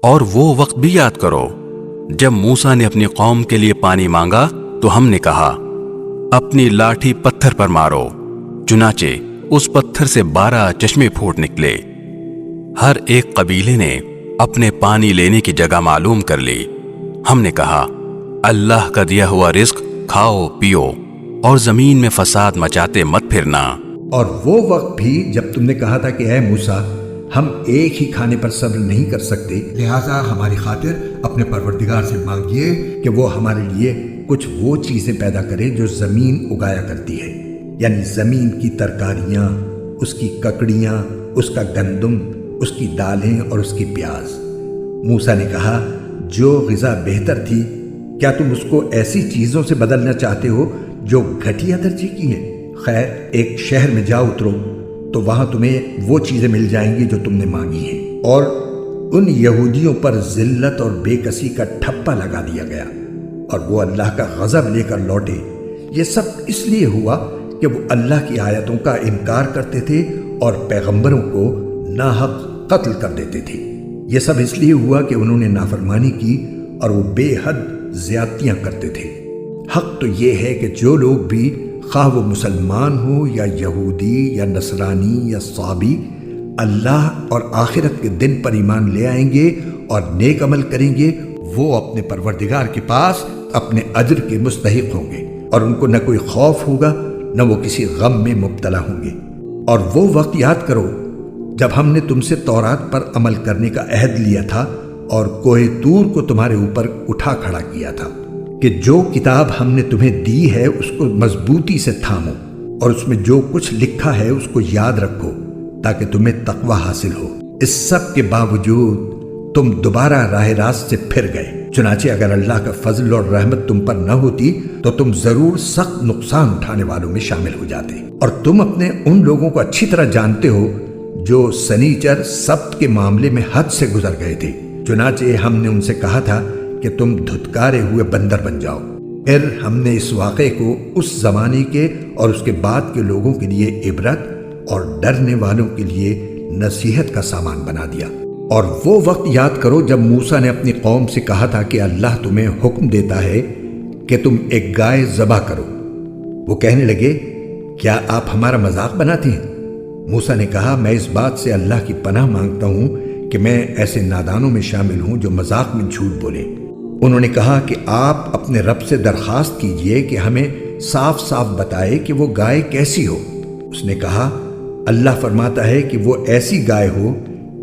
اور وہ وقت بھی یاد کرو جب موسیٰ نے اپنی قوم کے لیے پانی مانگا تو ہم نے کہا اپنی لاٹھی پتھر پر مارو، چنانچہ اس پتھر سے 12 چشمے پھوٹ نکلے۔ ہر ایک قبیلے نے اپنے پانی لینے کی جگہ معلوم کر لی۔ ہم نے کہا اللہ کا دیا ہوا رزق کھاؤ پیو اور زمین میں فساد مچاتے مت پھرنا۔ اور وہ وقت بھی جب تم نے کہا تھا کہ اے موسیٰ ہم ایک ہی کھانے پر صبر نہیں کر سکتے، لہٰذا ہماری خاطر اپنے پروردگار سے مانگیے کہ وہ ہمارے لیے کچھ وہ چیزیں پیدا کرے جو زمین اگایا کرتی ہے، یعنی زمین کی ترکاریاں، اس کی ککڑیاں، اس کا گندم، اس کی دالیں اور اس کی پیاز۔ موسیٰ نے کہا جو غذا بہتر تھی کیا تم اس کو ایسی چیزوں سے بدلنا چاہتے ہو جو گھٹیا درجے کی ہیں؟ خیر ایک شہر میں جا اترو تو وہاں تمہیں وہ چیزیں مل جائیں گی جو تم نے مانگی ہیں۔ اور ان یہودیوں پر ذلت اور بے کسی کا ٹھپا لگا دیا گیا اور وہ اللہ کا غضب لے کر لوٹے۔ یہ سب اس لیے ہوا کہ وہ اللہ کی آیتوں کا انکار کرتے تھے اور پیغمبروں کو ناحق قتل کر دیتے تھے۔ یہ سب اس لیے ہوا کہ انہوں نے نافرمانی کی اور وہ بے حد زیادتیاں کرتے تھے۔ حق تو یہ ہے کہ جو لوگ بھی خواہ وہ مسلمان ہو یا یہودی یا نصرانی یا صابی اللہ اور آخرت کے دن پر ایمان لے آئیں گے اور نیک عمل کریں گے، وہ اپنے پروردگار کے پاس اپنے اجر کے مستحق ہوں گے اور ان کو نہ کوئی خوف ہوگا نہ وہ کسی غم میں مبتلا ہوں گے۔ اور وہ وقت یاد کرو جب ہم نے تم سے تورات پر عمل کرنے کا عہد لیا تھا اور کوہ طور کو تمہارے اوپر اٹھا کھڑا کیا تھا کہ جو کتاب ہم نے تمہیں دی ہے اس کو مضبوطی سے تھامو اور اس میں جو کچھ لکھا ہے اس کو یاد رکھو تاکہ تمہیں تقوی حاصل ہو۔ اس سب کے باوجود تم دوبارہ راہ راست سے پھر گئے۔ چنانچہ اگر اللہ کا فضل اور رحمت تم پر نہ ہوتی تو تم ضرور سخت نقصان اٹھانے والوں میں شامل ہو جاتے۔ اور تم اپنے ان لوگوں کو اچھی طرح جانتے ہو جو سنیچر سبت کے معاملے میں حد سے گزر گئے تھے۔ چنانچہ ہم نے ان سے کہا تھا کہ تم دھتکارے ہوئے بندر بن جاؤ۔ پھر ہم نے اس واقعے کو اس زمانے کے اور اس کے بعد کے لوگوں کے لیے عبرت اور ڈرنے والوں کے لیے نصیحت کا سامان بنا دیا۔ اور وہ وقت یاد کرو جب موسیٰ نے اپنی قوم سے کہا تھا کہ اللہ تمہیں حکم دیتا ہے کہ تم ایک گائے ذبح کرو۔ وہ کہنے لگے کیا آپ ہمارا مذاق بناتے ہیں؟ موسیٰ نے کہا میں اس بات سے اللہ کی پناہ مانگتا ہوں کہ میں ایسے نادانوں میں شامل ہوں جو مذاق میں جھوٹ بولیں۔ انہوں نے کہا کہ آپ اپنے رب سے درخواست کیجئے کہ ہمیں صاف صاف بتائے کہ وہ گائے کیسی ہو۔ اس نے کہا اللہ فرماتا ہے کہ وہ ایسی گائے ہو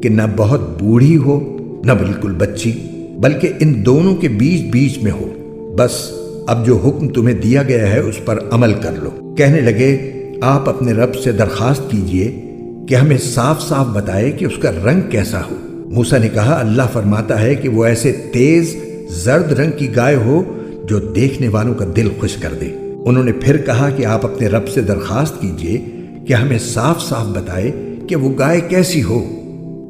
کہ نہ بہت بوڑھی ہو نہ بالکل بچی، بلکہ ان دونوں کے بیچ بیچ میں ہو۔ بس اب جو حکم تمہیں دیا گیا ہے اس پر عمل کر لو۔ کہنے لگے آپ اپنے رب سے درخواست کیجئے کہ ہمیں صاف صاف بتائے کہ اس کا رنگ کیسا ہو۔ موسیٰ نے کہا اللہ فرماتا ہے کہ وہ ایسے تیز زرد رنگ کی گائے ہو جو دیکھنے والوں کا دل خوش کر دے۔ انہوں نے پھر کہا کہ آپ اپنے رب سے درخواست کیجئے کہ ہمیں صاف صاف بتائے کہ وہ گائے کیسی ہو۔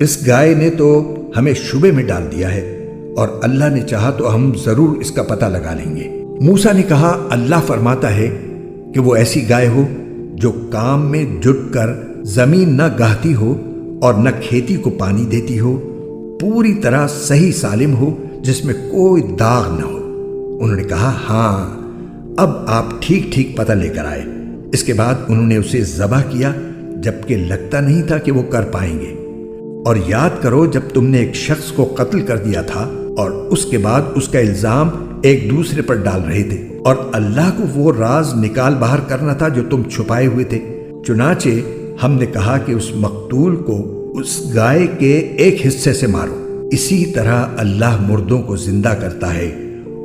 اس گائے نے تو ہمیں شبے میں ڈال دیا ہے اور اللہ نے چاہا تو ہم ضرور اس کا پتہ لگا لیں گے۔ موسیٰ نے کہا اللہ فرماتا ہے کہ وہ ایسی گائے ہو جو کام میں جٹ کر زمین نہ گاہتی ہو اور نہ کھیتی کو پانی دیتی ہو، پوری طرح صحیح سالم ہو جس میں کوئی داغ نہ ہو۔ انہوں نے کہا ہاں اب آپ ٹھیک ٹھیک پتہ لے کر آئے۔ اس کے بعد انہوں نے اسے ذبح کیا جبکہ لگتا نہیں تھا کہ وہ کر پائیں گے۔ اور یاد کرو جب تم نے ایک شخص کو قتل کر دیا تھا اور اس کے بعد اس کا الزام ایک دوسرے پر ڈال رہے تھے اور اللہ کو وہ راز نکال باہر کرنا تھا جو تم چھپائے ہوئے تھے۔ چنانچہ ہم نے کہا کہ اس مقتول کو اس گائے کے ایک حصے سے مارو۔ اسی طرح اللہ مردوں کو زندہ کرتا ہے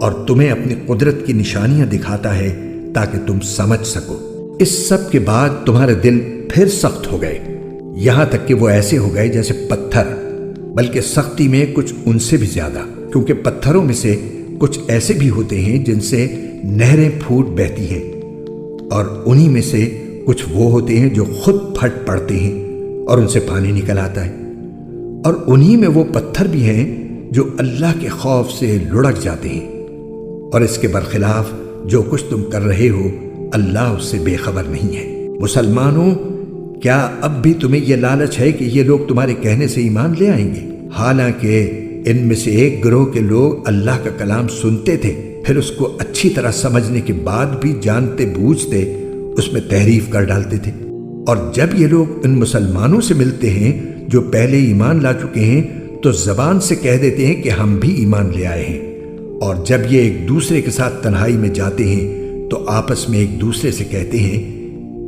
اور تمہیں اپنی قدرت کی نشانیاں دکھاتا ہے تاکہ تم سمجھ سکو۔ اس سب کے بعد تمہارے دل پھر سخت ہو گئے، یہاں تک کہ وہ ایسے ہو گئے جیسے پتھر، بلکہ سختی میں کچھ ان سے بھی زیادہ، کیونکہ پتھروں میں سے کچھ ایسے بھی ہوتے ہیں جن سے نہریں پھوٹ بہتی ہیں، اور انہی میں سے کچھ وہ ہوتے ہیں جو خود پھٹ پڑتے ہیں اور ان سے پانی نکل آتا ہے، اور انہی میں وہ پتھر بھی ہیں جو اللہ کے خوف سے لڑک جاتے ہیں۔ اور اس کے برخلاف جو کچھ تم کر رہے ہو اللہ اس سے بے خبر نہیں ہے۔ مسلمانوں، کیا اب بھی تمہیں یہ لالچ ہے کہ یہ لوگ تمہارے کہنے سے ایمان لے آئیں گے؟ حالانکہ ان میں سے ایک گروہ کے لوگ اللہ کا کلام سنتے تھے، پھر اس کو اچھی طرح سمجھنے کے بعد بھی جانتے بوجھتے اس میں تحریف کر ڈالتے تھے۔ اور جب یہ لوگ ان مسلمانوں سے ملتے ہیں جو پہلے ایمان لا چکے ہیں تو زبان سے کہہ دیتے ہیں کہ ہم بھی ایمان لے آئے ہیں، اور جب یہ ایک دوسرے کے ساتھ تنہائی میں جاتے ہیں تو آپس میں ایک دوسرے سے کہتے ہیں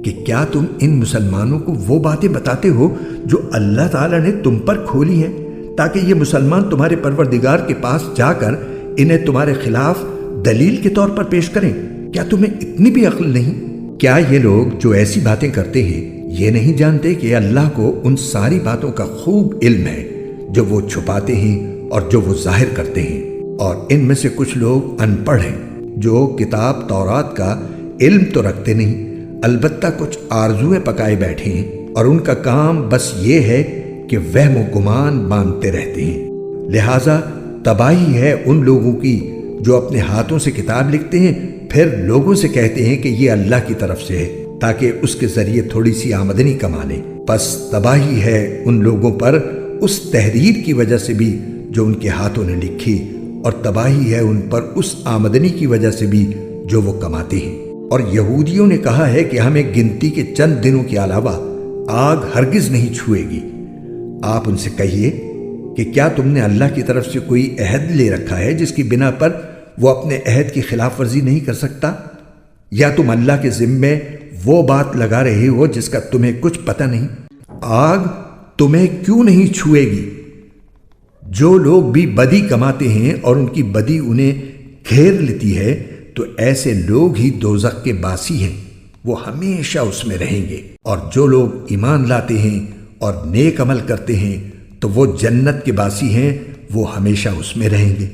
کہ کیا تم ان مسلمانوں کو وہ باتیں بتاتے ہو جو اللہ تعالیٰ نے تم پر کھولی ہیں، تاکہ یہ مسلمان تمہارے پروردگار کے پاس جا کر انہیں تمہارے خلاف دلیل کے طور پر پیش کریں؟ کیا تمہیں اتنی بھی عقل نہیں؟ کیا یہ لوگ جو ایسی باتیں کرتے ہیں یہ نہیں جانتے کہ اللہ کو ان ساری باتوں کا خوب علم ہے جو وہ چھپاتے ہیں اور جو وہ ظاہر کرتے ہیں؟ اور ان میں سے کچھ لوگ ان پڑھ ہیں جو کتاب تورات کا علم تو رکھتے نہیں، البتہ کچھ آرزویں پکائے بیٹھے ہیں، اور ان کا کام بس یہ ہے کہ وہم و گمان باندھتے رہتے ہیں۔ لہٰذا تباہی ہے ان لوگوں کی جو اپنے ہاتھوں سے کتاب لکھتے ہیں پھر لوگوں سے کہتے ہیں کہ یہ اللہ کی طرف سے ہے تاکہ اس کے ذریعے تھوڑی سی آمدنی کما لیں۔ پس تباہی ہے ان لوگوں پر اس تحریر کی وجہ سے بھی جو ان کے ہاتھوں نے لکھی، اور تباہی ہے ان پر اس آمدنی کی وجہ سے بھی جو وہ کماتے ہیں۔ اور یہودیوں نے کہا ہے کہ ہمیں گنتی کے چند دنوں کے علاوہ آگ ہرگز نہیں چھوئے گی۔ آپ ان سے کہیے کہ کیا تم نے اللہ کی طرف سے کوئی عہد لے رکھا ہے جس کی بنا پر وہ اپنے عہد کی خلاف ورزی نہیں کر سکتا؟ یا تم اللہ کے ذمے وہ بات لگا رہے ہو جس کا تمہیں کچھ پتہ نہیں؟ آگ تمہیں کیوں نہیں چھوئے گی؟ جو لوگ بھی بدی کماتے ہیں اور ان کی بدی انہیں گھیر لیتی ہے تو ایسے لوگ ہی دوزخ کے باسی ہیں، وہ ہمیشہ اس میں رہیں گے۔ اور جو لوگ ایمان لاتے ہیں اور نیک عمل کرتے ہیں تو وہ جنت کے باسی ہیں، وہ ہمیشہ اس میں رہیں گے۔